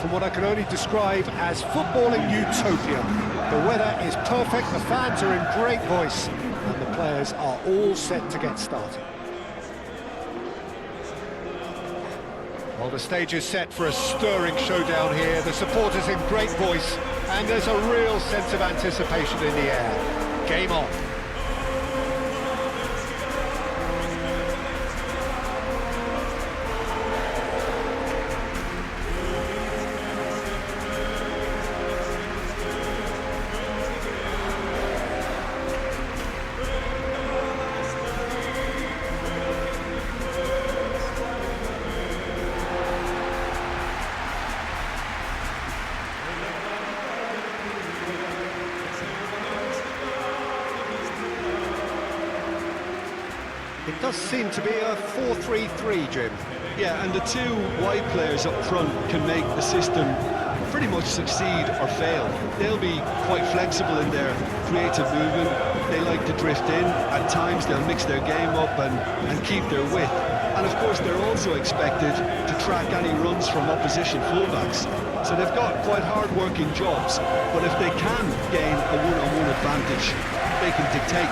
From what I can only describe as footballing utopia. The weather is perfect, the fans are in great voice, and the players are all set to get started. Well, the stage is set for a stirring showdown here. The supporters in great voice, and there's a real sense of anticipation in the air. Game on. It does seem to be a 4-3-3, Jim. Yeah, and the two wide players up front can make the system pretty much succeed or fail. They'll be quite flexible in their creative movement. They like to drift in. At times they'll mix their game up and keep their width. And of course they're also expected to track any runs from opposition fullbacks. So they've got quite hard-working jobs, but if they can gain a one-on-one advantage, they can dictate.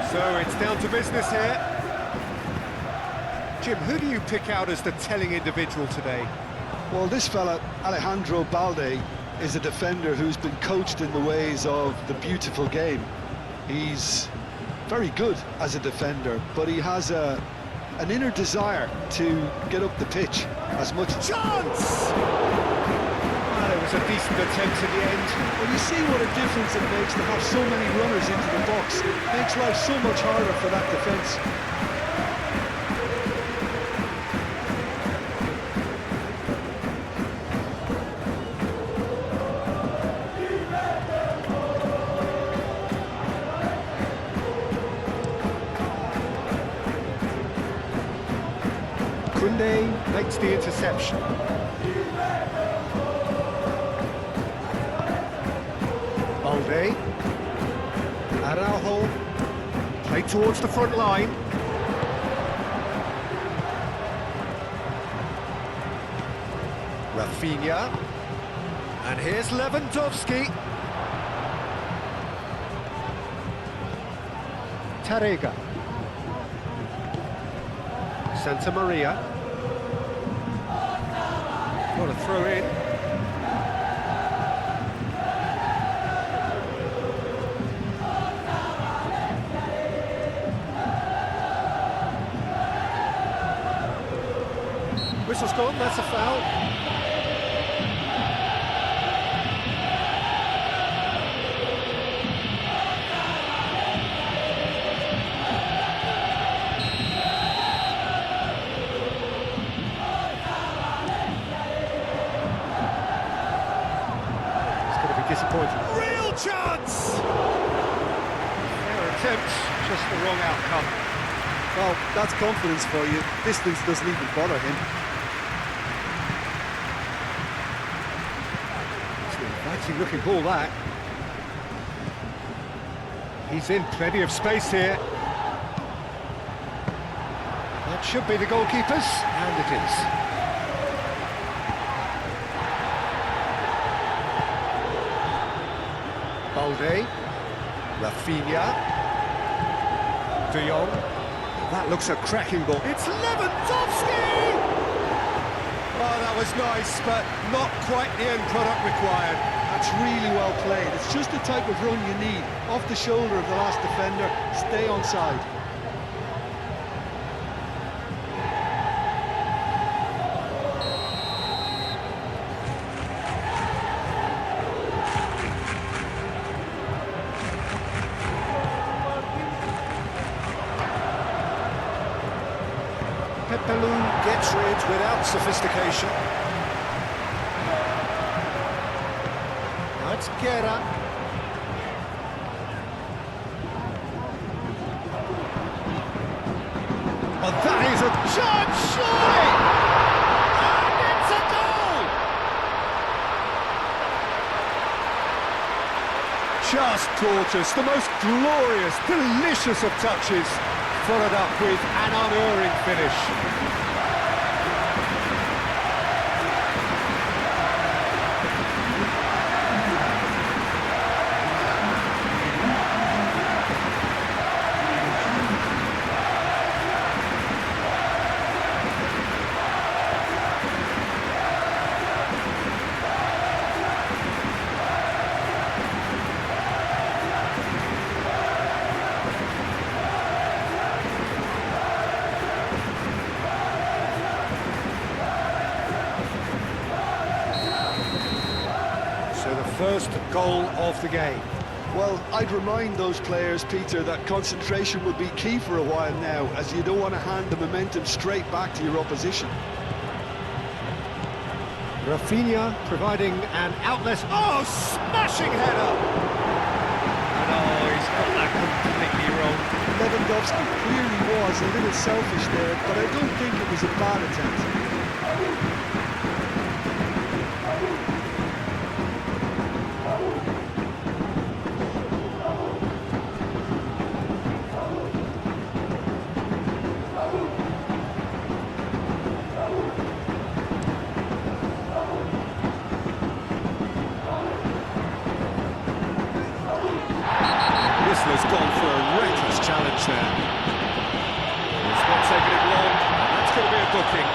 So it's down to business here. Jim, who do you pick out as the telling individual today? Well, this fella, Alejandro Balde, is a defender who's been coached in the ways of the beautiful game. He's very good as a defender, but he has an inner desire to get up the pitch as much. Chance! It was a decent attempt in the end. Well, you see what a difference it makes to have so many runners into the box. It makes life so much harder for that defence. Kunde makes the interception. Balde. Araujo. Play towards the front line. Rafinha. And here's Lewandowski. Tarega. Santa Maria. Got a throw in. Whistle's gone, that's a foul. It's going to be disappointing. Real chance! Fair attempt, just the wrong outcome. Well, that's confidence for you. Distance doesn't even bother him. Inviting looking ball that. He's in plenty of space here. That should be the goalkeeper's, and it is. Balde, Rafinha, De Jong. That looks a cracking ball. It's Lewandowski! Oh, that was nice, but not quite the end product required. That's really well played. It's just the type of run you need. Off the shoulder of the last defender, stay onside. Pepelu gets rid without sophistication. That's Guerra. Oh, that is a chance, surely! And it's a goal! Just gorgeous, the most glorious, delicious of touches, followed up with an unerring finish. So the first goal of the game. Well, I'd remind those players, Peter, that concentration will be key for a while now, as you don't want to hand the momentum straight back to your opposition. Rafinha providing an outlet. Oh, smashing header! And oh, he's got that completely wrong. Lewandowski clearly was a little selfish there, but I don't think it was a bad attempt. Has gone for a reckless challenge there. It's not taking it long, and that's going to be a booking.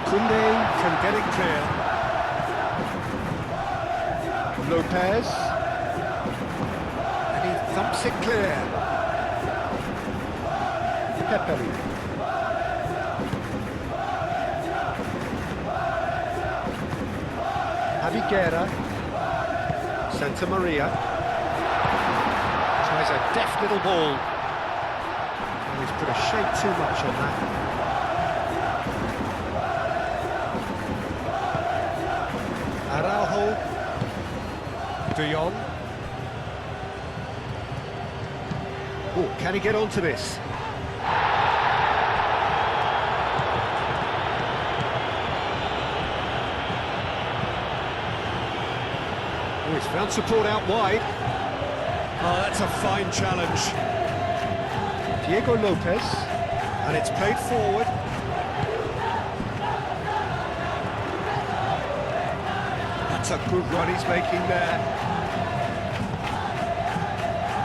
Koundé can get it clear. Lopez. Thumps it clear. Pepeli. Javiguera. Santa Maria. Tries a deft little ball. And he's put a shade too much on that. Araujo. De Jong. Oh, can he get onto this? Oh, he's found support out wide. Oh, that's a fine challenge. Diego Lopez, and it's played forward. That's a good run he's making there.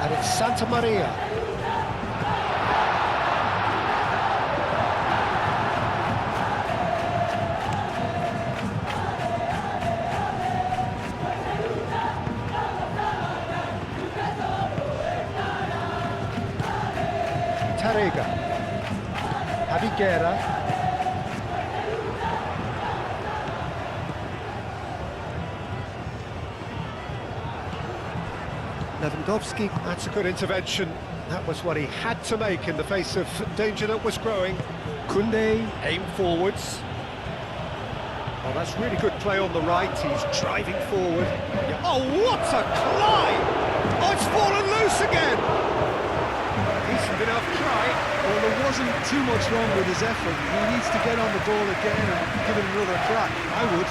And it's Santa Maria. Tarega, Javiguera, Lewandowski, that's a good intervention. That was what he had to make in the face of danger that was growing. Koundé, aim forwards. Oh, that's really good play on the right, he's driving forward. Yeah. Oh, what a climb! Oh, it's fallen loose again! Decent enough try. Well, there wasn't too much wrong with his effort. He needs to get on the ball again and give it another crack. I would.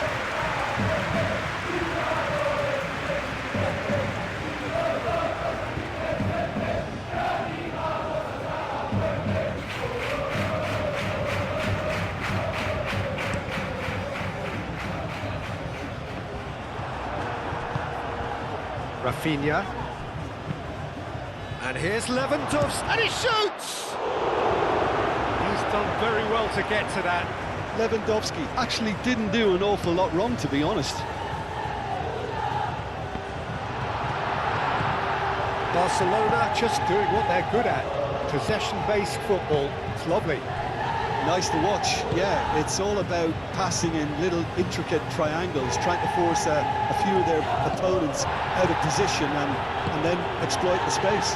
Rafinha. And here's Lewandowski, and he shoots! He's done very well to get to that. Lewandowski actually didn't do an awful lot wrong, to be honest. Barcelona just doing what they're good at. Possession-based football. It's lovely. Nice to watch, yeah. It's all about passing in little intricate triangles, trying to force a few of their opponents out of position and then exploit the space.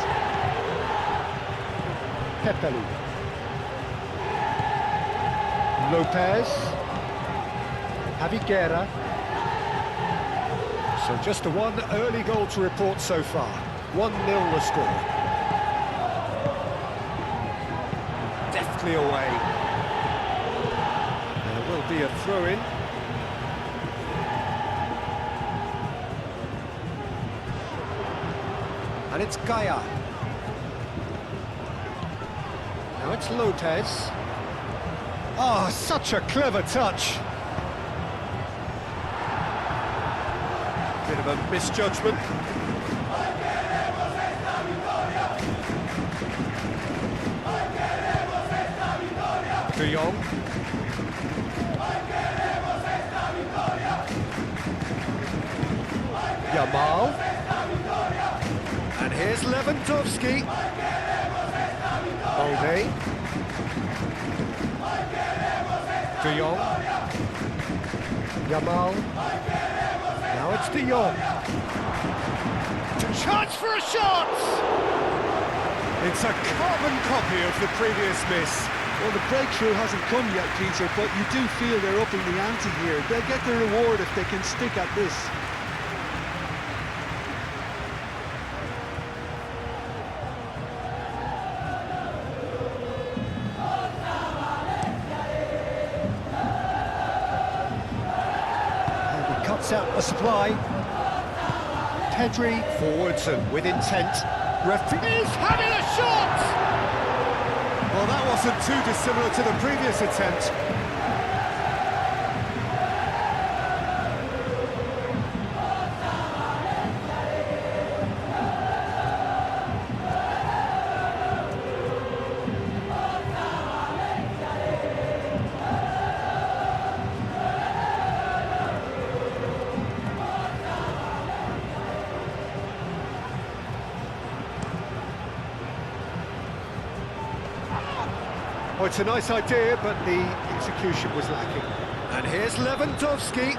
Pepeli. Lopez. Javiguera. So just the one early goal to report so far. 1-0 the score. Deftly away. There will be a throw-in. And it's Gaia. Now it's Lopez. Oh, such a clever touch. Bit of a misjudgment. De Jong. Yamal. And here's Lewandowski. Balde. De Jong. Yamal. Now it's De Jong. Chance for a shot! It's a carbon copy of the previous miss. Well, the breakthrough hasn't come yet, Peter, but you do feel they're upping the ante here. They'll get the reward if they can stick at this. And he cuts out the supply. Pedri forwards and with intent. Referee is having a shot! Well, that wasn't too dissimilar to the previous attempt. Oh, it's a nice idea, but the execution was lacking. And here's Lewandowski.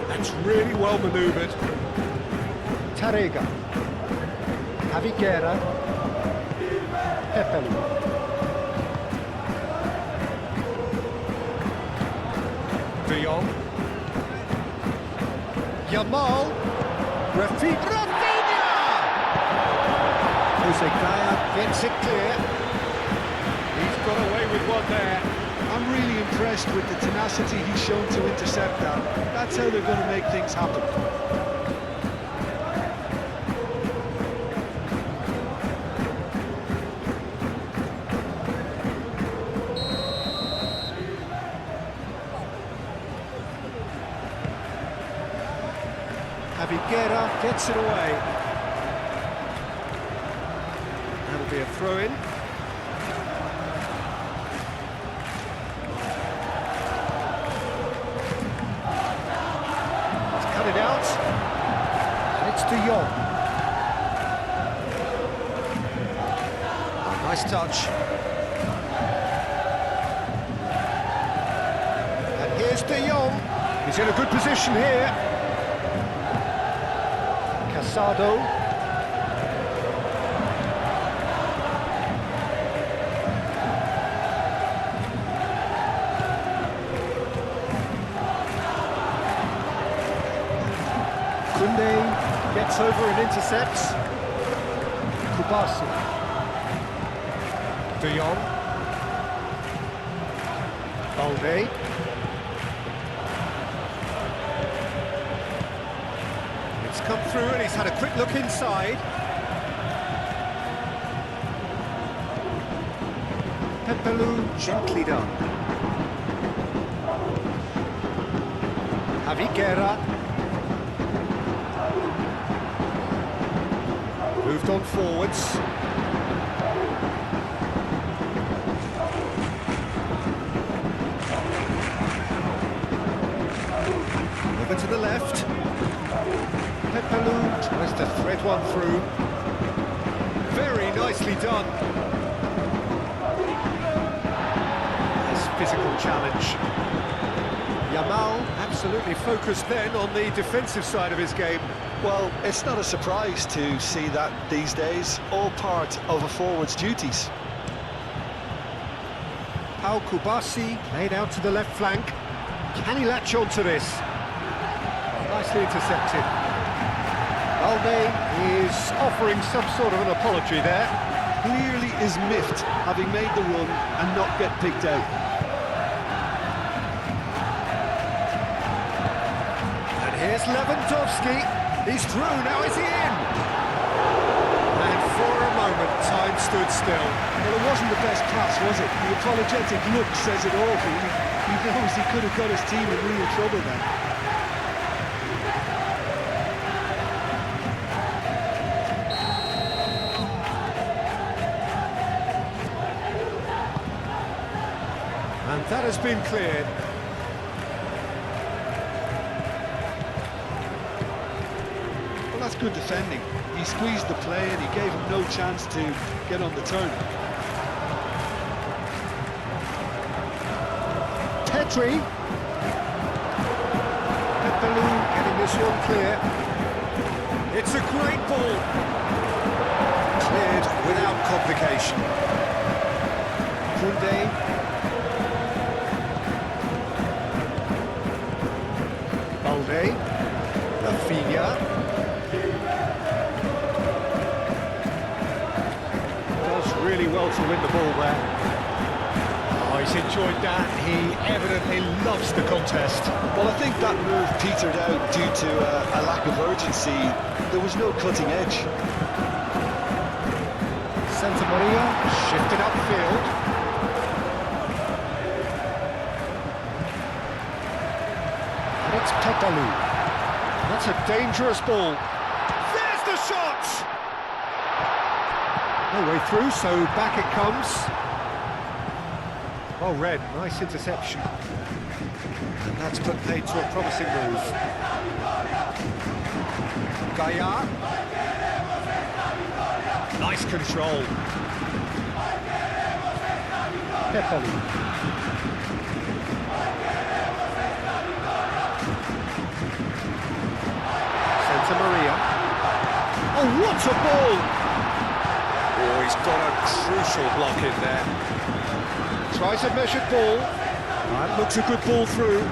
That's really well manoeuvred. Tarega. Javiguera. Pepelu. De Jong. Yamal. Rafinha! Jose Gaia gets it clear. He's got away with one there. I'm really impressed with the tenacity he's shown to intercept that. That's how they're going to make things happen. Javiguera gets it away. That'll be a throw-in. He's cut it out. And it's De Jong. Oh, nice touch. And here's De Jong. He's in a good position here. Casado. Koundé gets over and intercepts. Kubasi. De Jong. Balde. Come through and he's had a quick look inside. Pepelu gently done. Javiguera. Moved on forwards. Over to the left. Pepelu tries to thread one through. Very nicely done. Nice physical challenge. Yamal absolutely focused then on the defensive side of his game. Well, it's not a surprise to see that these days, all part of a forward's duties. Pau Kubasi laid out to the left flank. Can he latch on to this? Nicely intercepted. Balde is offering some sort of an apology there. Clearly is miffed, having made the run and not get picked out. And here's Lewandowski. He's through, now is he in? And for a moment, time stood still. Well, it wasn't the best pass, was it? The apologetic look says it all, really. He knows he could have got his team in real trouble then. And that has been cleared. Well, that's good defending. He squeezed the play and he gave him no chance to get on the turn. Petri. Petalou getting this one clear. It's a great ball. Cleared without complication. Koundé. Balde. Rafinha. Does really well to win the ball there. Oh, he's enjoyed that. He evidently loves the contest. Well, I think that move petered out due to a lack of urgency. There was no cutting edge. Santa Maria shifted upfield. And it's Petalou. That's a dangerous ball. There's the shot! No way through, so back it comes. Well read, nice interception. And that's put paid to a promising move. Gaillard. Nice control. Petalou. Santa Maria. Oh, what a ball! Oh, he's got a crucial block in there. Tries a measured ball. That looks a good ball through.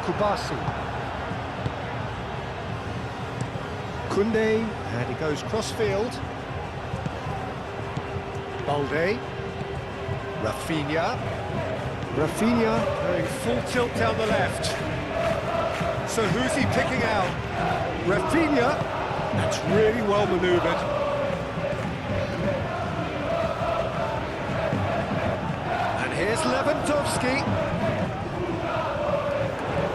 Kubasi. Koundé, and he goes cross-field. Balde. Rafinha. Rafinha going full tilt down the left. So who's he picking out? Rafinha. That's really well manoeuvred. And here's Lewandowski.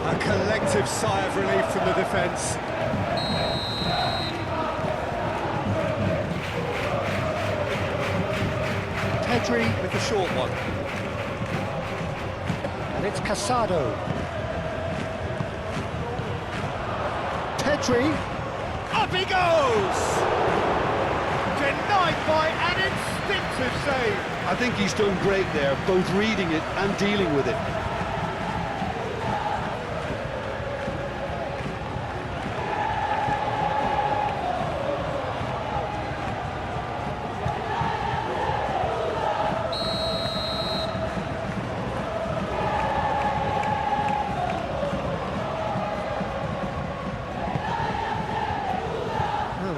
A collective sigh of relief from the defence. Pedri with the short one. And it's Casado. Pedri. Up he goes! Denied by an instinctive save. I think he's done great there, both reading it and dealing with it.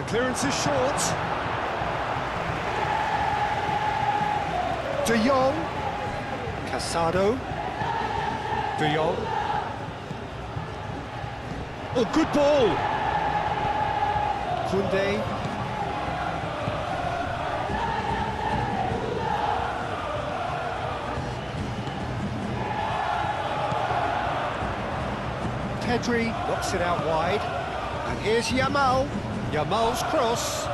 Clearance is short. De Jong. Casado. De Jong. Oh, good ball. Koundé. Pedri knocks it out wide. And here's Yamal. Yamal's cross.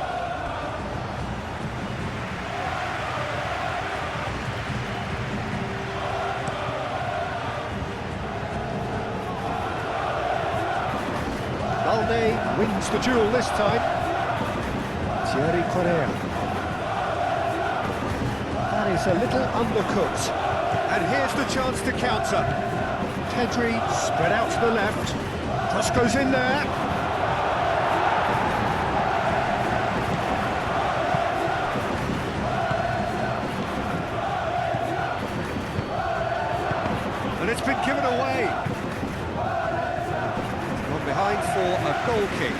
Balde wins the duel this time. Thierry Correa. That is a little undercooked. And here's the chance to counter. Pedri spread out to the left. Cross goes in there. goal kick.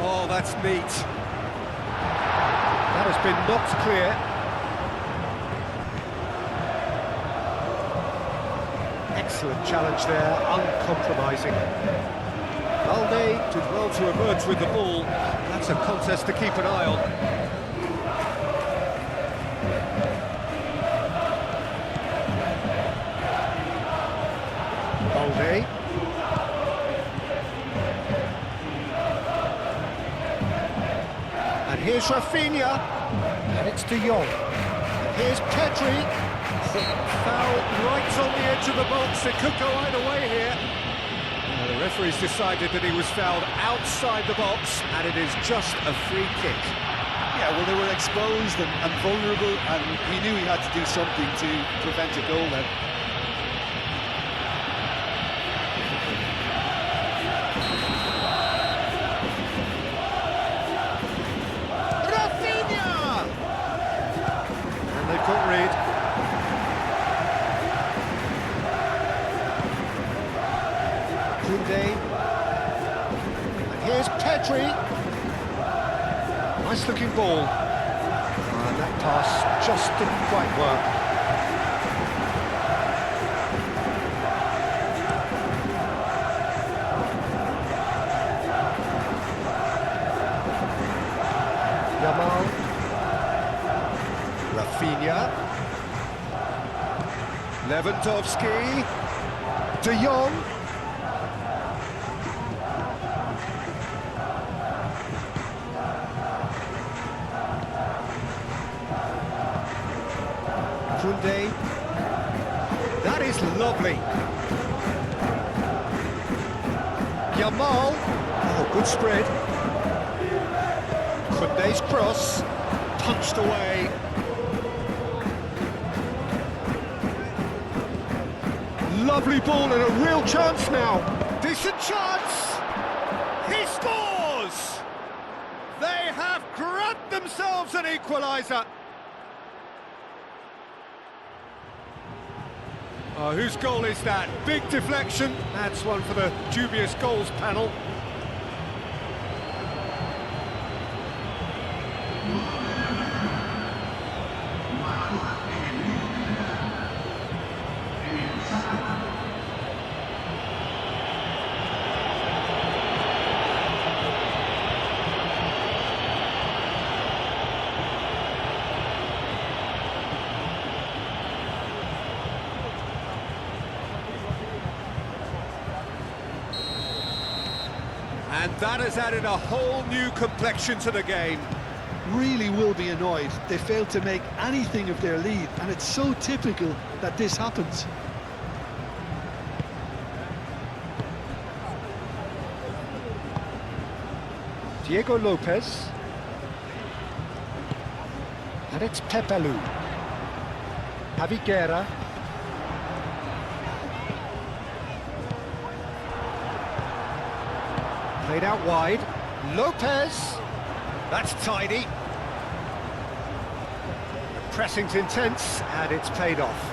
Oh, that's neat. That has been knocked clear. Excellent challenge there, uncompromising. Valde did well to emerge with the ball. That's a contest to keep an eye on. Valde. And here's Rafinha. And it's De Jong. And here's Pedri. Foul right on the edge of the box. It could go either way here. The referee's decided that he was fouled outside the box, and it is just a free kick. Yeah, well, they were exposed and vulnerable, and he knew he had to do something to prevent a goal then. Rafinha! And they couldn't read. And here's Pedri. Nice looking ball. And that pass just didn't quite work. Yamal. Rafinha. Lewandowski. De Jong. That is lovely. Yamal. Oh, good spread. Koundé's cross. Punched away. Lovely ball and a real chance now. Decent chance. He scores! They have grabbed themselves an equaliser. Oh, whose goal is that? Big deflection. That's one for the dubious goals panel. And that has added a whole new complexion to the game. Really will be annoyed. They failed to make anything of their lead, and it's so typical that this happens. Diego Lopez. And it's Pepelu. Javi Guerra. Played out wide. Lopez. That's tidy. The pressing's intense, and it's paid off.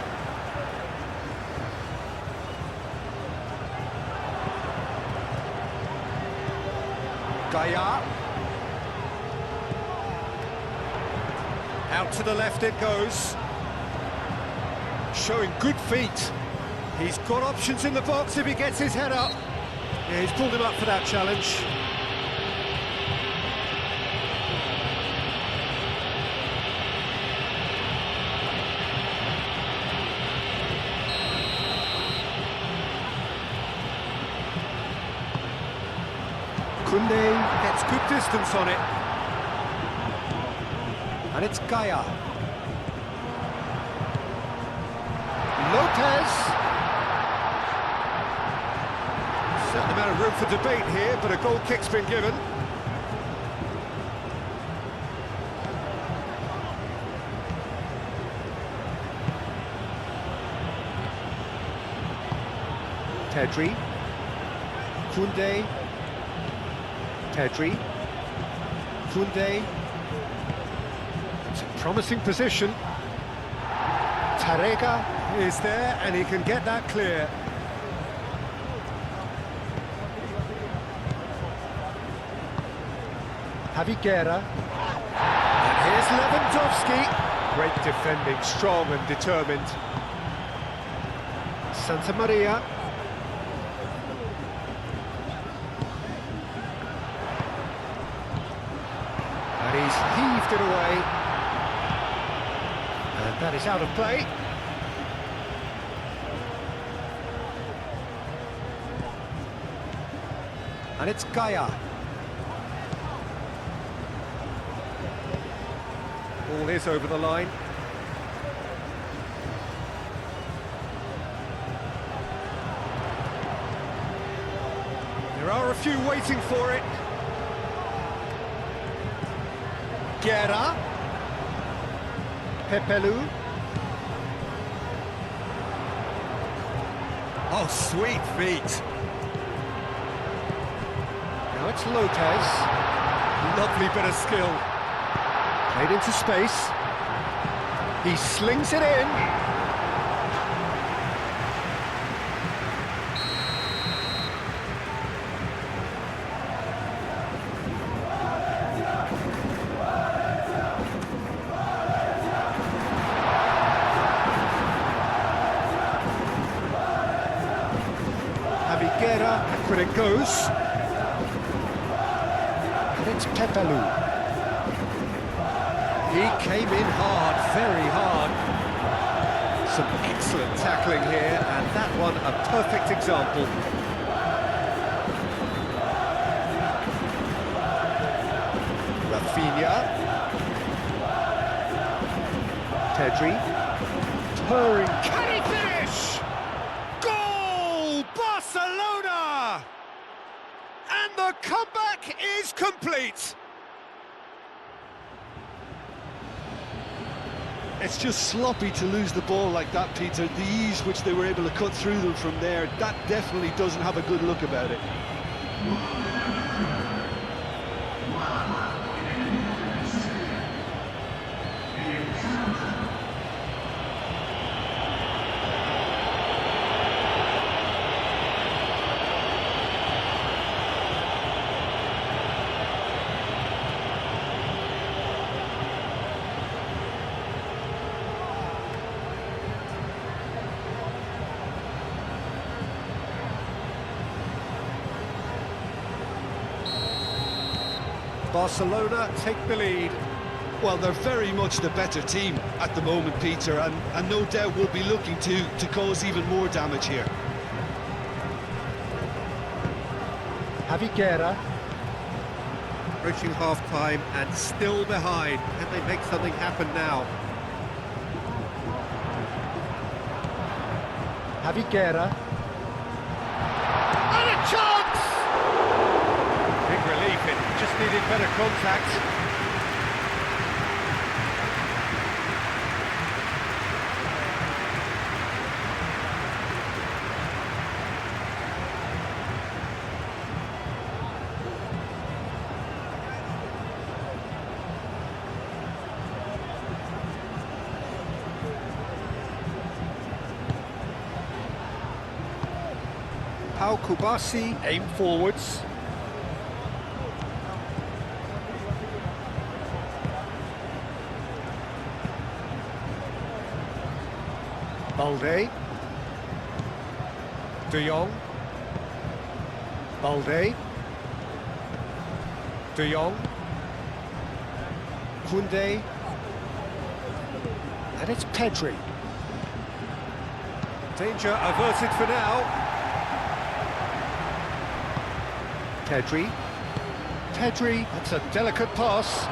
Gaia. Out to the left it goes. Showing good feet. He's got options in the box if he gets his head up. Yeah, he's pulled him up for that challenge. Koundé gets good distance on it. And it's Gaia. Lopez. Certain amount of room for debate here, but a goal kick's been given. Pedri. Koundé. Pedri. Koundé. Promising position. Tarega is there, and he can get that clear. Javiguera. And here's Lewandowski. Great defending, strong and determined. Santa Maria. And he's heaved it away. And that is out of play. And it's Gaia. Ball is over the line. There are a few waiting for it. Guerra. Pepelu. Oh, sweet feet. Now it's Lopez. Lovely bit of skill. Played into space. He slings it in. Javiguera, but it goes. And it's Pepelu. He came in hard, very hard. Some excellent tackling here, and that one a perfect example. Rafinha. Pedri. Turing. Can he finish? Goal! Barcelona! And the comeback is complete. It's just sloppy to lose the ball like that, Peter. The ease which they were able to cut through them from there, that definitely doesn't have a good look about it. Barcelona take the lead. Well, they're very much the better team at the moment, Peter, and no doubt will be looking to cause even more damage here. Javiguera. Approaching half-time and still behind. Can they make something happen now? Javiguera. And a chance! Big relief, it just needed better contact. Pau Kubasi aim forwards. Balde. De Jong. Balde. De Jong. Koundé. And it's Pedri. Danger averted for now. Pedri. Pedri, that's a delicate pass.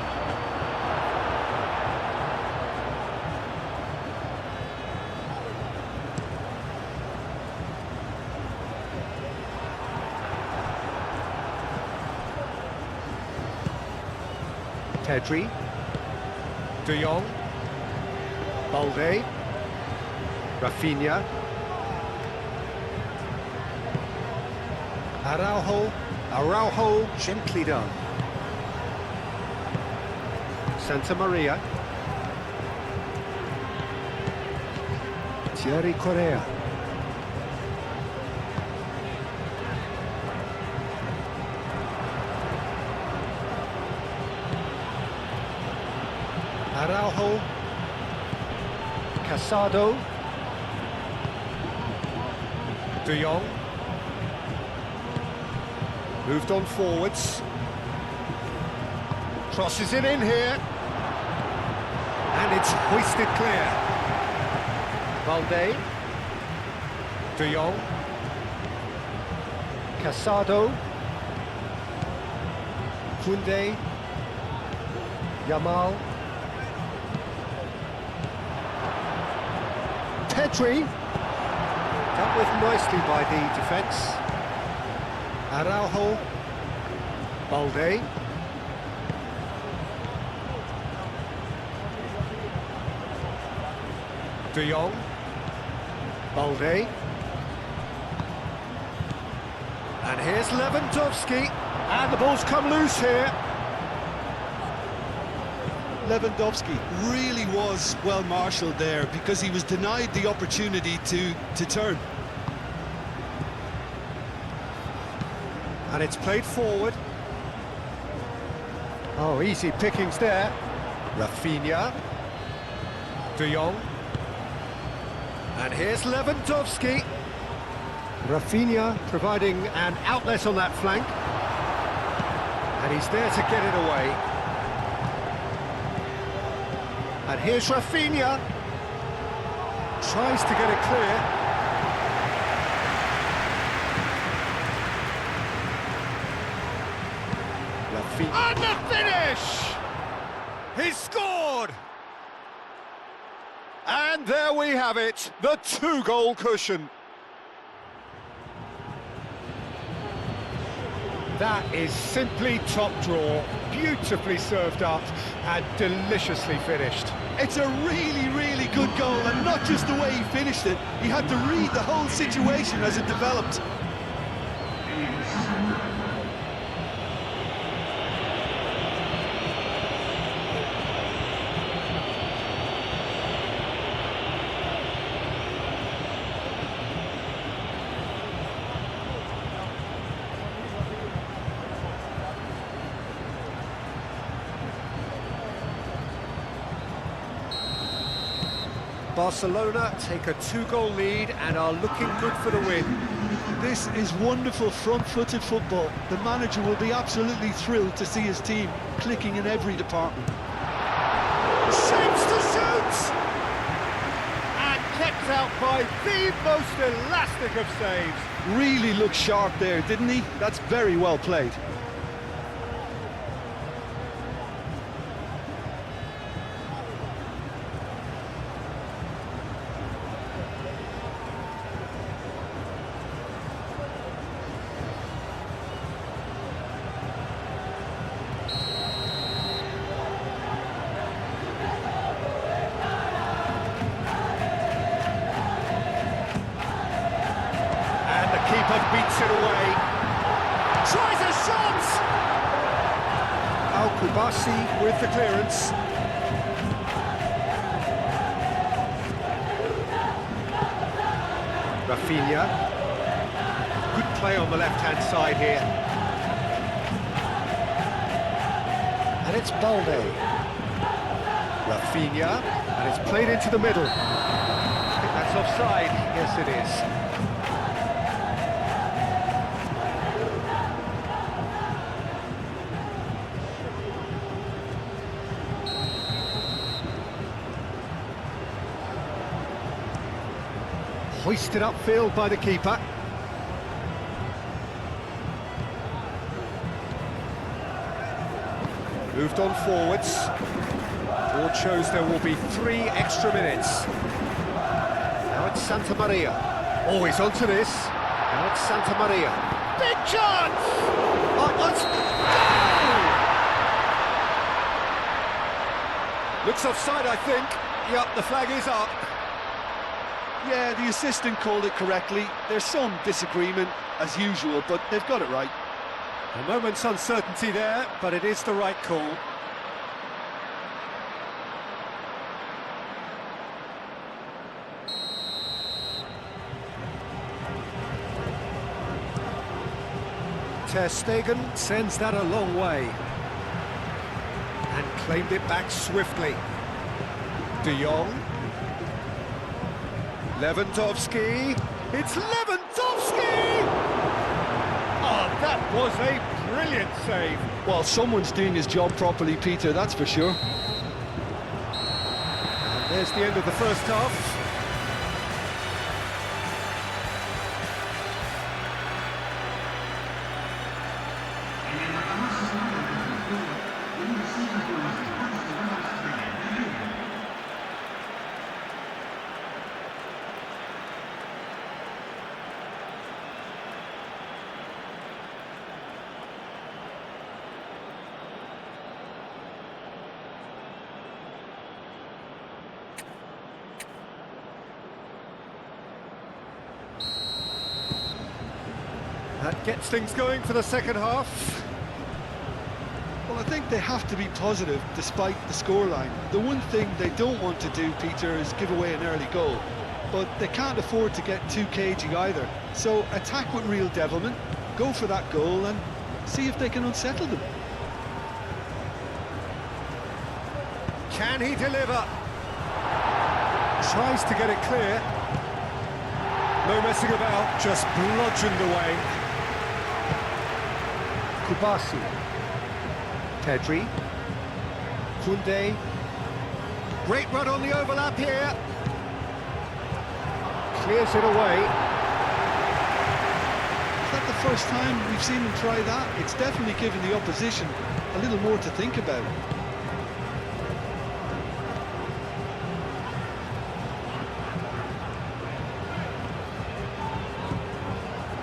Pedri. De Jong. Balde. Rafinha. Araujo, gently done. Santa Maria. Thierry Correa. Araujo. Casado. De Jong. Moved on forwards. Crosses it in here. And it's hoisted clear. Valde. De Jong. Casado. Koundé. Yamal. Pedri. Dealt with nicely by the defence. Araujo. Balde. De Jong. Balde. And here's Lewandowski. And the ball's come loose here. Lewandowski really was well marshalled there because he was denied the opportunity to turn. And it's played forward. Oh, easy pickings there. Rafinha. De Jong. And here's Lewandowski. Rafinha providing an outlet on that flank. And he's there to get it away. And here's Rafinha. Tries to get it clear. Rafinha. And the finish! He's scored! And there we have it, the two-goal cushion. That is simply top draw, beautifully served up and deliciously finished. It's a really, really good goal, and not just the way he finished it. He had to read the whole situation as it developed. Barcelona take a two-goal lead and are looking good for the win. This is wonderful front-footed football. The manager will be absolutely thrilled to see his team clicking in every department. Shapes to shoot! And kept out by the most elastic of saves. Really looked sharp there, didn't he? That's very well played. Beats it away. Tries a shot! Al-Kubasi with the clearance. Rafinha. Good play on the left-hand side here. And it's Balde. Rafinha. And it's played into the middle. I think that's offside. Yes, it is. Hoisted upfield by the keeper. Moved on forwards. Board shows there will be 3 extra minutes. Now it's Santa Maria. Always onto this. Now it's Santa Maria. Big chance! Let's go! Looks offside, I think. Yep, the flag is up. Yeah, the assistant called it correctly. There's some disagreement, as usual, but they've got it right. A moment's uncertainty there, but it is the right call. Ter Stegen sends that a long way. And claimed it back swiftly. De Jong. Lewandowski. It's Lewandowski! Oh, that was a brilliant save. Well, someone's doing his job properly, Peter, that's for sure. And there's the end of the first half. That gets things going for the second half. Well, I think they have to be positive despite the scoreline. The one thing they don't want to do, Peter, is give away an early goal. But they can't afford to get too cagey either. So attack with real devilment, go for that goal and see if they can unsettle them. Can he deliver? Tries to get it clear. No messing about, just bludgeoned away. Kubasi. Pedri. Koundé. Great run on the overlap here. Clears it away. Is that the first time we've seen them try that? It's definitely given the opposition a little more to think about.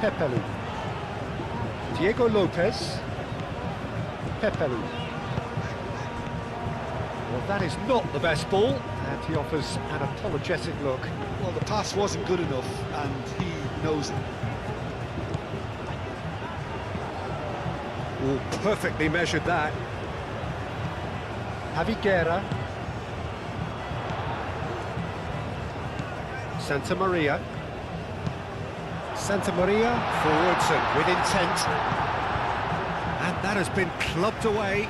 Pepelu. Diego Lopez. Pepelu. Well, that is not the best ball, and he offers an apologetic look. Well, the pass wasn't good enough, and he knows it. Oh, perfectly measured that. Javi Guerra. Santa Maria. Santa Maria forwards and with intent. And that has been clubbed away.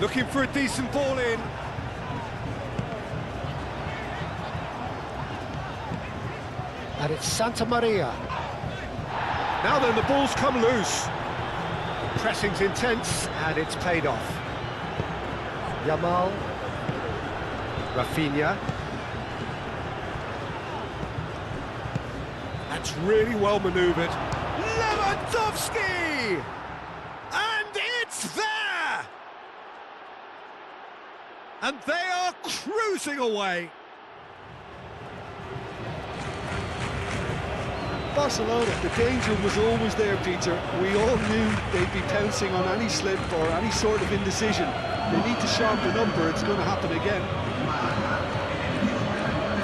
Looking for a decent ball in. And it's Santa Maria. Now then, the ball's come loose. Pressing's intense, and it's paid off. Yamal. Rafinha. That's really well manoeuvred. Lewandowski! And it's there! And they are cruising away. Barcelona, the danger was always there, Peter. We all knew they'd be pouncing on any slip or any sort of indecision. They need to sharpen up or it's going to happen again.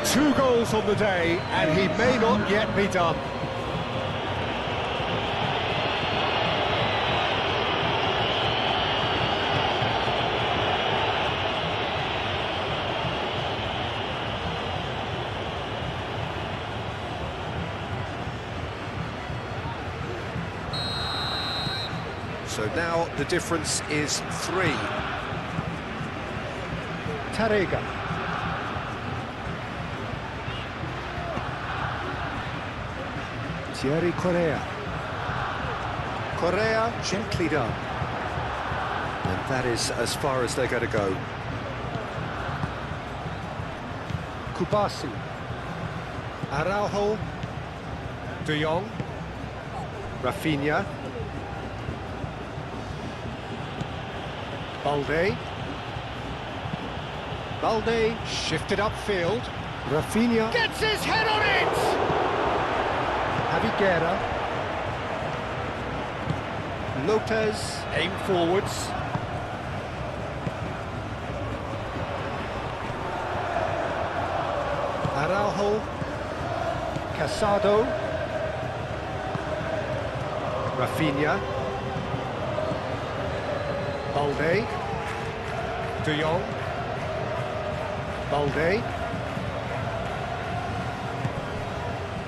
2 goals on the day, and he may not yet be done. So now the difference is 3. Tarega. Thierry Correa. Correa gently done. And that is as far as they're going to go. Kubasi. Araujo. De Jong. Rafinha. Balde. Balde shifted upfield. Rafinha gets his head on it! Javi Guerra. Lopez aim forwards. Araujo. Casado. Rafinha. Balde. De Jong. Balde.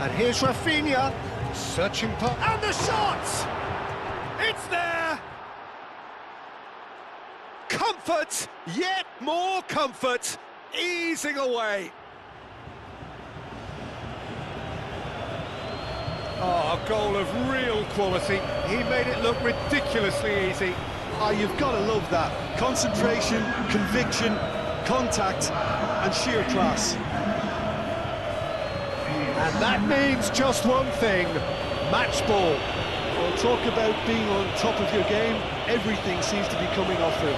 And here's Rafinha, searching for... And the shot! It's there! Comfort, yet more comfort, easing away. Oh, a goal of real quality. He made it look ridiculously easy. Oh, you've got to love that. Concentration, conviction, contact, and sheer class. And that means just one thing, match ball. Well, talk about being on top of your game. Everything seems to be coming off it.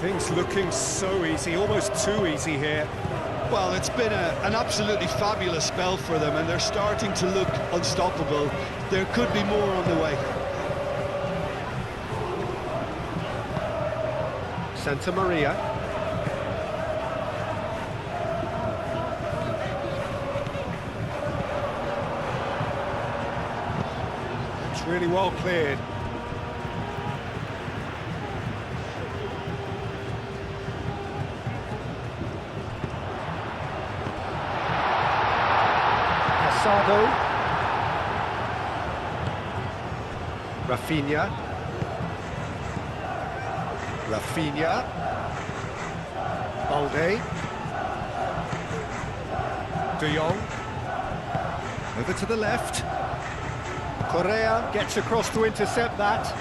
Things looking so easy, almost too easy here. Well, it's been an absolutely fabulous spell for them, and they're starting to look unstoppable. There could be more on the way. Santa Maria. It's really well cleared. Rafinha. Balde. De Jong. Over to the left. Correa gets across to intercept that.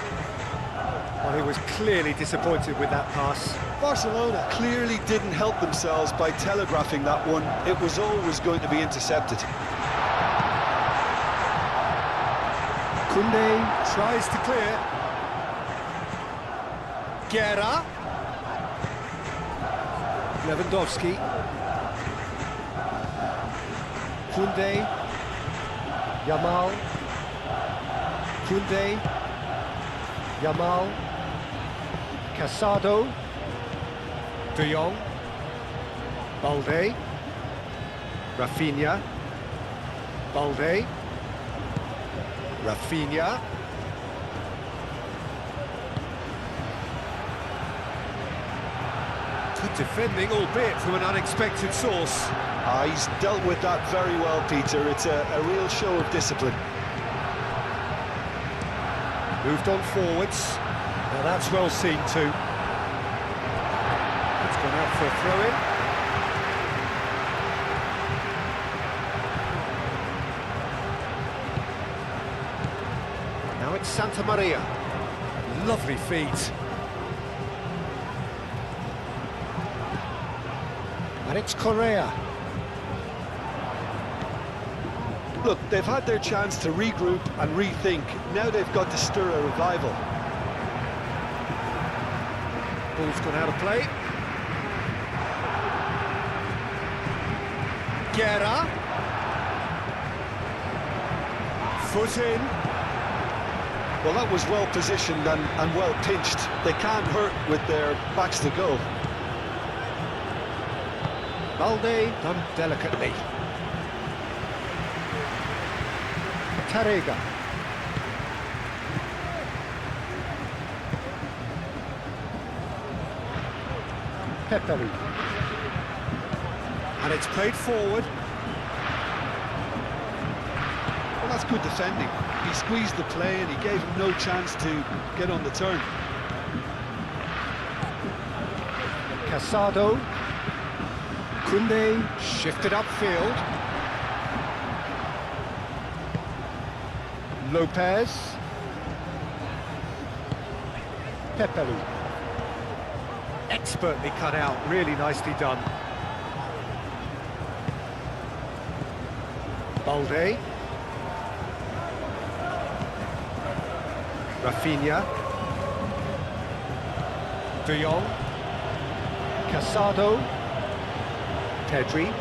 Well, he was clearly disappointed with that pass. Barcelona clearly didn't help themselves by telegraphing that one. It was always going to be intercepted. Koundé tries to clear. Guerra. Lewandowski. Koundé. Yamal. Koundé. Yamal. Casado. De Jong. Balde. Rafinha. Balde. Rafinha. Good defending, albeit from an unexpected source. He's dealt with that very well, Peter. It's a real show of discipline. Moved on forwards. Now that's well seen too. It's gone out for a throw-in. Now it's Santa Maria. Lovely feet. And it's Correa. Look, they've had their chance to regroup and rethink. Now they've got to stir a revival. Ball's gone out of play. Guerra. Foot in. Well, that was well positioned and well pinched. They can't hurt with their backs to goal. Balde done delicately. Tarega. Peperi. And it's played forward. Well, that's good defending. He squeezed the play and he gave him no chance to get on the turn. Casado. Koundé shifted upfield. Lopez. Peperi. Expertly cut out, really nicely done. Balde. Rafinha. De Jong. Casado. Pedri.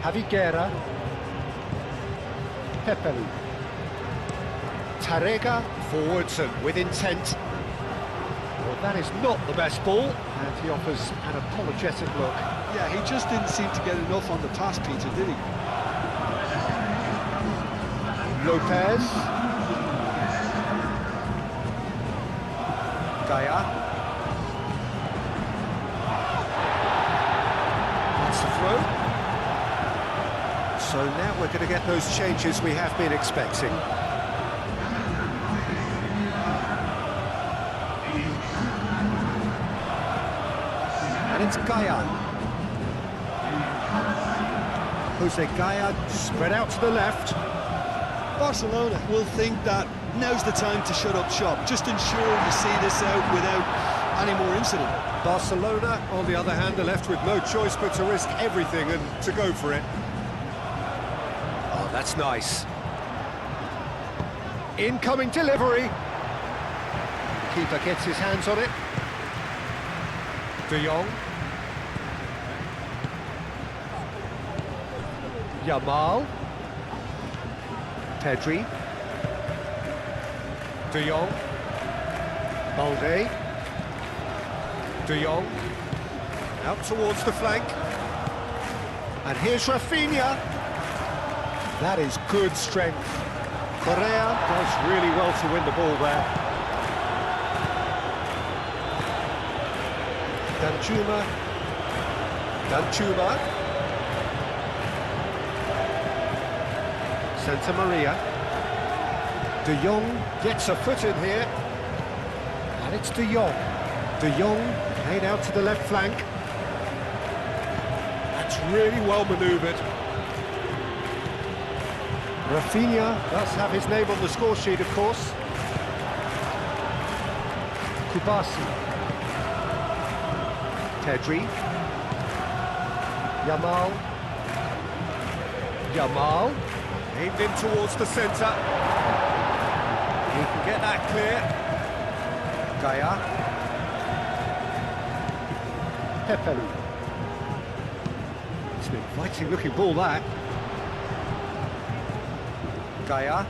Javiguera. Pepelu. Tarega forwards and with intent. Well, that is not the best ball, and he offers an apologetic look. Yeah, he just didn't seem to get enough on the pass, Peter, did he? Lopez. Gaia. That's the throw. So now we're going to get those changes we have been expecting. And it's Gaia. Jose Gaia spread out to the left. Barcelona will think that now's the time to shut up shop. Just ensure you see this out without any more incident. Barcelona, on the other hand, are left with no choice but to risk everything and to go for it. Oh, that's nice. Incoming delivery. The keeper gets his hands on it. De Jong. Yamal. Pedri. De Jong. Balde. De Jong. Out towards the flank. And here's Rafinha. That is good strength. Correa does really well to win the ball there. Danjuma. Santa Maria. De Jong gets a foot in here. And it's De Jong. De Jong made out to the left flank. That's really well manoeuvred. Rafinha does have his name on the score sheet, of course. Kubasi. Pedri. Yamal. Aimed in towards the centre. He can get that clear. Gaia. Pepelu. It's an inviting looking ball, that. Gaia.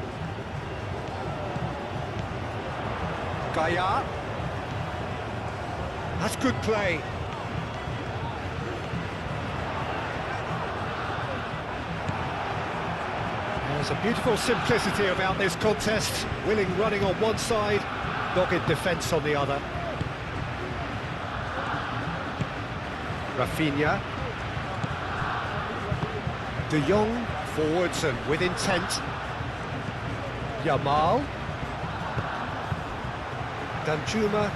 That's good play. There's a beautiful simplicity about this contest. Willing running on one side, dogged defence on the other. Rafinha. De Jong forwards and with intent. Yamal. Danjuma.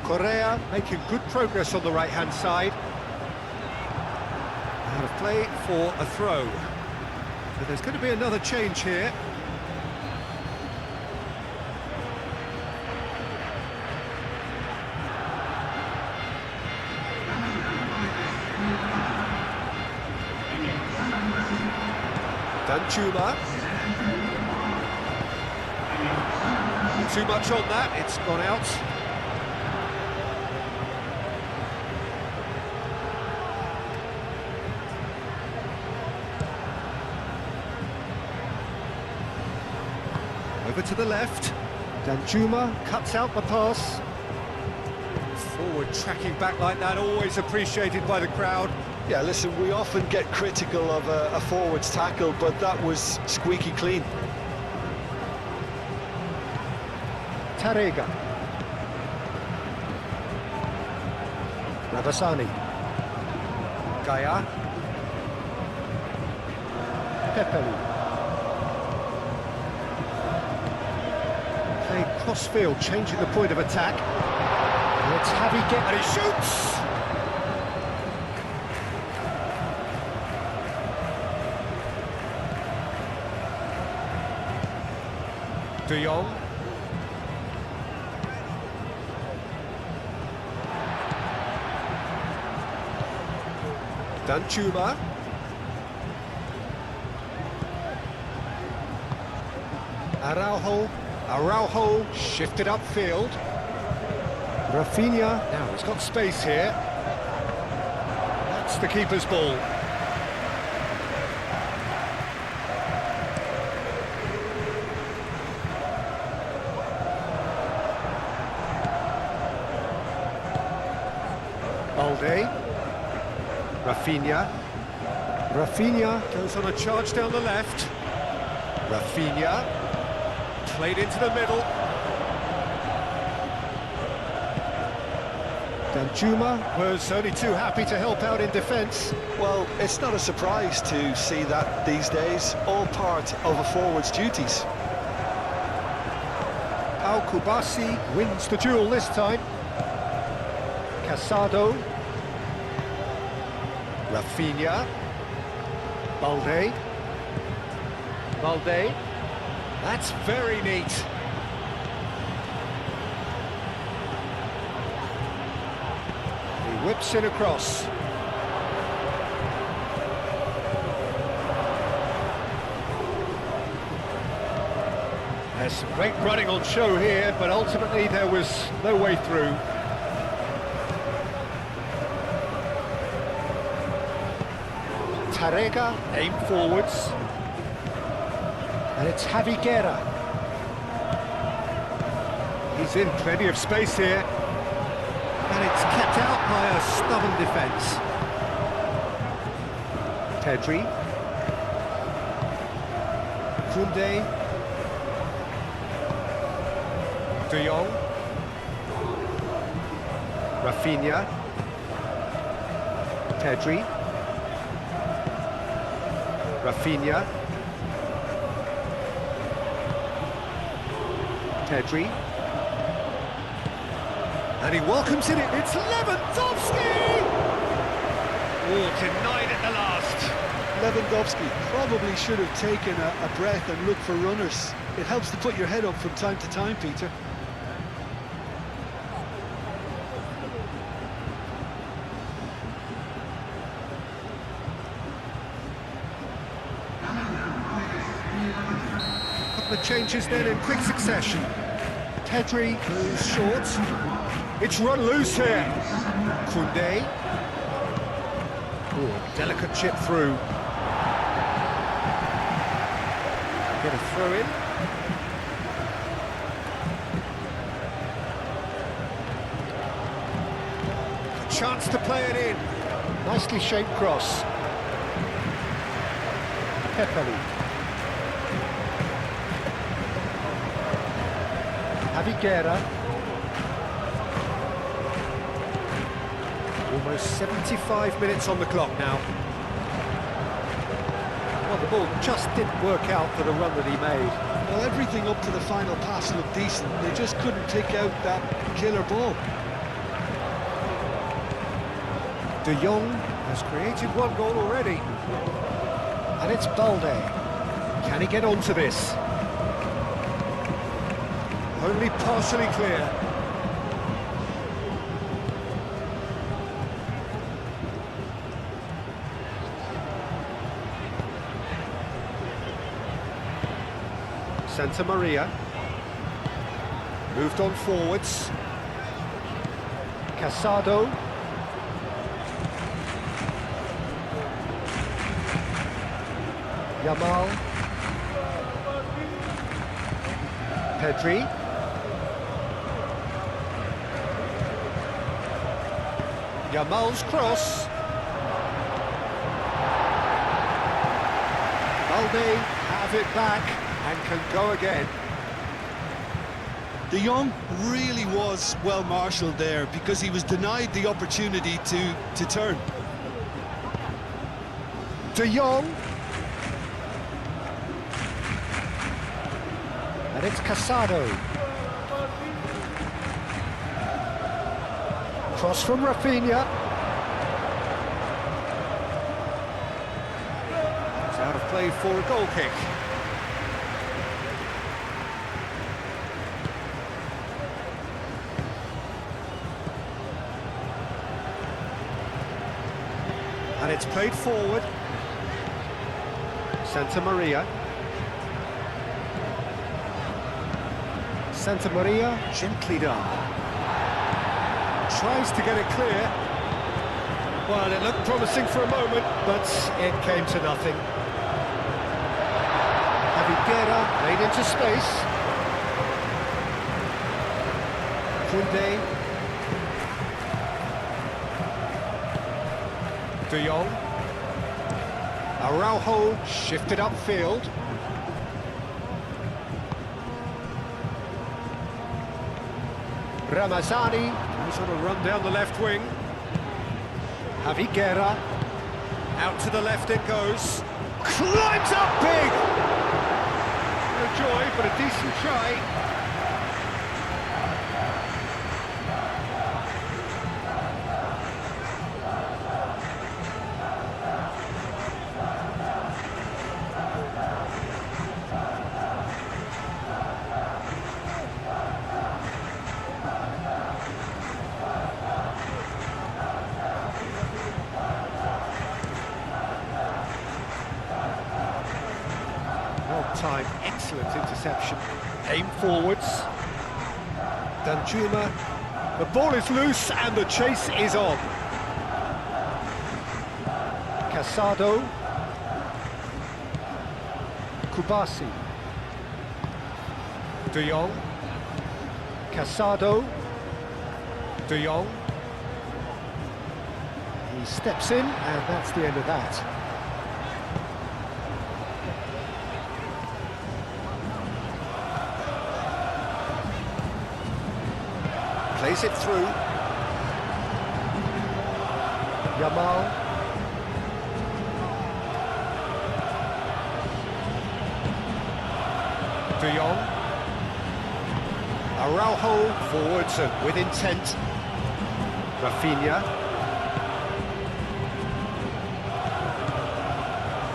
Correa making good progress on the right-hand side. Out of play for a throw. But there's going to be another change here. Danjuma. Too much on that, it's gone out. Over to the left. Danjuma cuts out the pass. Forward tracking back like that, always appreciated by the crowd. Yeah, listen, we often get critical of a forward's tackle, but that was squeaky clean. Tarega. Rabasani. Gaia. Pepelu. Played cross-field, changing the point of attack. And it's Javiguera, and he shoots! De Jong. Danjuma. Araujo shifted upfield. Rafinha, now he's got space here. That's the keeper's ball. Balde. Rafinha. Rafinha goes on a charge down the left. Rafinha. Played into the middle. Danjuma was only too happy to help out in defence. Well, it's not a surprise to see that these days, all part of a forward's duties. Al-Kubasi wins the duel this time. Casado. Rafinha. Balde. Balde. That's very neat. He whips in across. There's some great running on show here, but ultimately there was no way through. Tarega aimed forwards. And it's Javi Guerra. He's in plenty of space here. And it's kept out by a stubborn defence. Pedri. Koundé. De Jong. Rafinha. Pedri. Rafinha. Pedri. And he welcomes it. It's Lewandowski! Oh, denied at the last. Lewandowski probably should have taken a breath and looked for runners. It helps to put your head up from time to time, Peter. The changes then in quick succession. Pedri goes short. It's run loose here. Koundé. Oh, delicate chip through. Get a throw in. A chance to play it in. Nicely shaped cross. Pepeli. Javi Guerra. Almost 75 minutes on the clock now. Well, the ball just didn't work out for the run that he made. Well, everything up to the final pass looked decent. They just couldn't take out that killer ball. De Jong has created one goal already. And it's Balde. Can he get onto this? Only partially clear. Santa Maria. Moved on forwards. Casado. Yamal. Pedri. Yamal's cross. Balde have it back and can go again. De Jong really was well marshalled there because he was denied the opportunity to turn. De Jong. And it's Casado. Cross from Rafinha. It's out of play for a goal kick. And it's played forward. Santa Maria. Santa Maria, gently done. Tries to get it clear. Well, it looked promising for a moment, but it came to nothing. Guerra made into space. Koundé. De Jong. Araujo shifted upfield. Ramazani was on a run down the left wing. Javi Guerra. Out to the left it goes. Climbs up big! No joy, but a decent try. Time, excellent interception. Aim forwards. Danjuma. The ball is loose and the chase is on. Casado. Kubasi. De Jong. Casado. De Jong. He steps in and that's the end of that. Plays it through. Yamal. De Jong. Araujo forwards and with intent. Rafinha.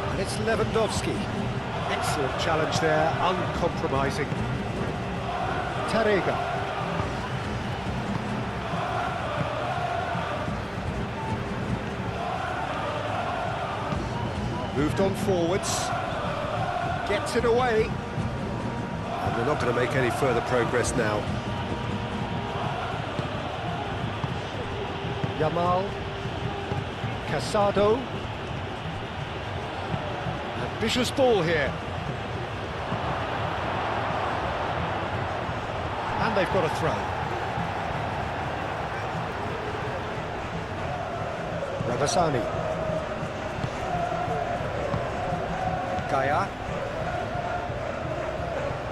And it's Lewandowski. Excellent challenge there, uncompromising. Tarega. Moved on forwards, gets it away, and they're not going to make any further progress now. Yamal, Casado, ambitious ball here. And they've got a throw. Ramazani. Gaia.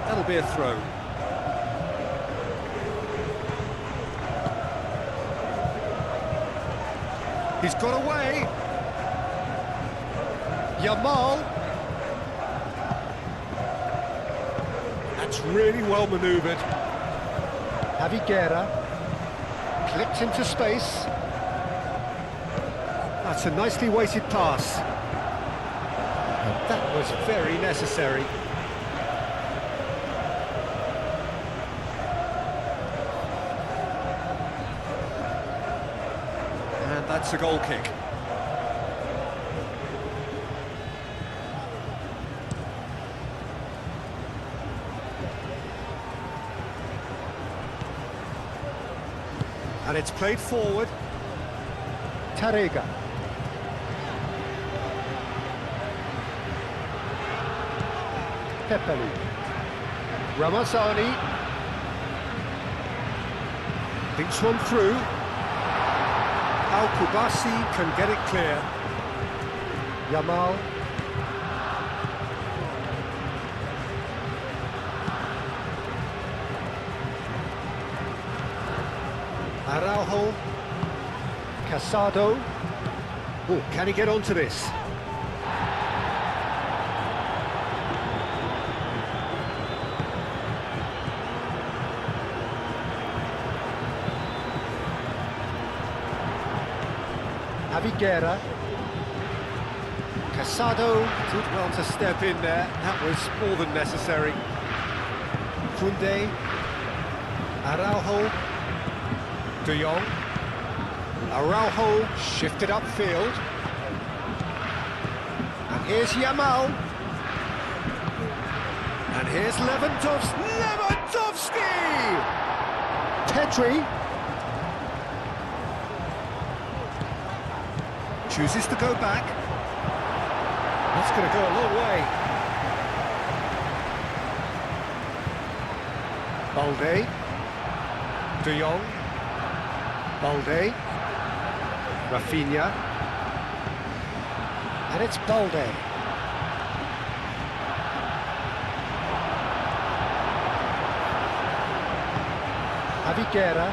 That'll be a throw. He's got away. Yamal. That's really well manoeuvred. Javi Guerra. Clipped into space. That's a nicely weighted pass. That was very necessary. And that's a goal kick. And it's played forward. Tarega. Pepeli. Ramazani. Thinks one through. Al Kubasi can get it clear. Yamal. Araujo. Casado. Oh, can he get onto this? Javi Guerra. Casado did well to step in there. That was more than necessary. Koundé. Araujo. De Jong. Araujo shifted upfield. And here's Yamal. And here's Lewandowski. Pedri. Chooses to go back. That's going to go a long way. Balde. De Jong. Balde. Rafinha. And it's Balde. Aviguera.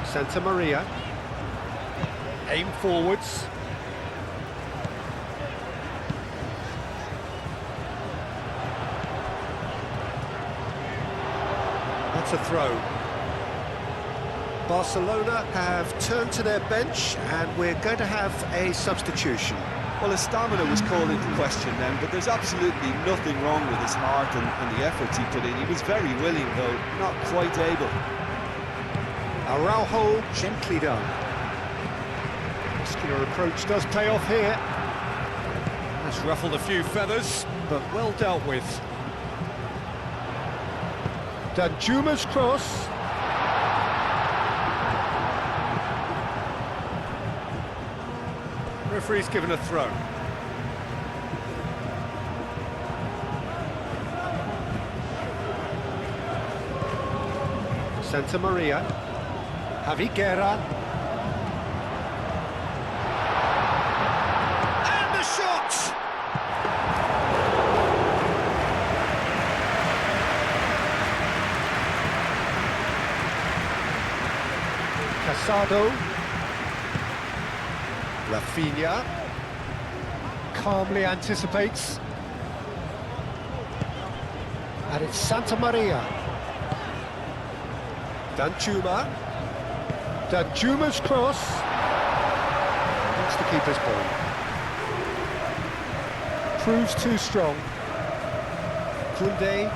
Santa Maria. Aim forwards. That's a throw. Barcelona have turned to their bench and we're going to have a substitution. Well, his stamina was called into question then, but there's absolutely nothing wrong with his heart and the efforts he put in. He was very willing, though, not quite able. Araujo gently done. Muscular approach does pay off here. That's ruffled a few feathers, but well dealt with. Danjuma's cross. Referee's given a throw. Santa Maria. Aviguera. And the shot! Casado. Rafinha calmly anticipates, and it's Santa Maria. Danjuma. Danjuma's cross. That's the keeper's ball. Proves too strong. Koundé.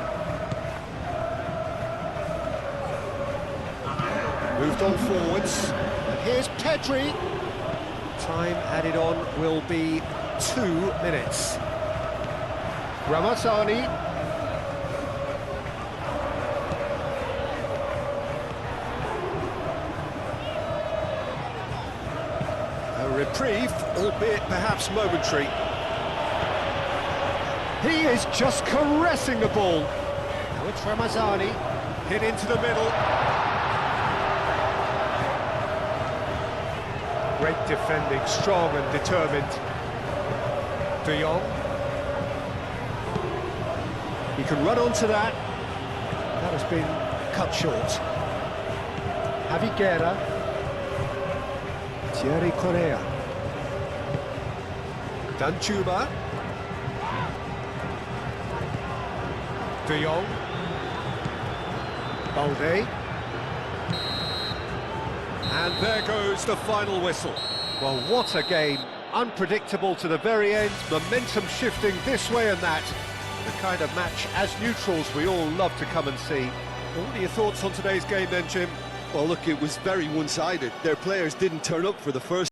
Moved on forwards. And here's Pedri. Time added on will be 2 minutes. Ramazani. A reprieve, albeit perhaps momentary. He is just caressing the ball. Now it's Ramazani. Hit into the middle. Great defending, strong and determined. De Jong. He can run onto that. That has been cut short. Aviguera. Thierry Correa. Danjuma. De Jong. Balde. And there goes the final whistle. Well, what a game. Unpredictable to the very end, momentum shifting this way and that. The kind of match, as neutrals, we all love to come and see. Well, what are your thoughts on today's game then, Jim? Well, look, it was very one-sided. Their players didn't turn up for the first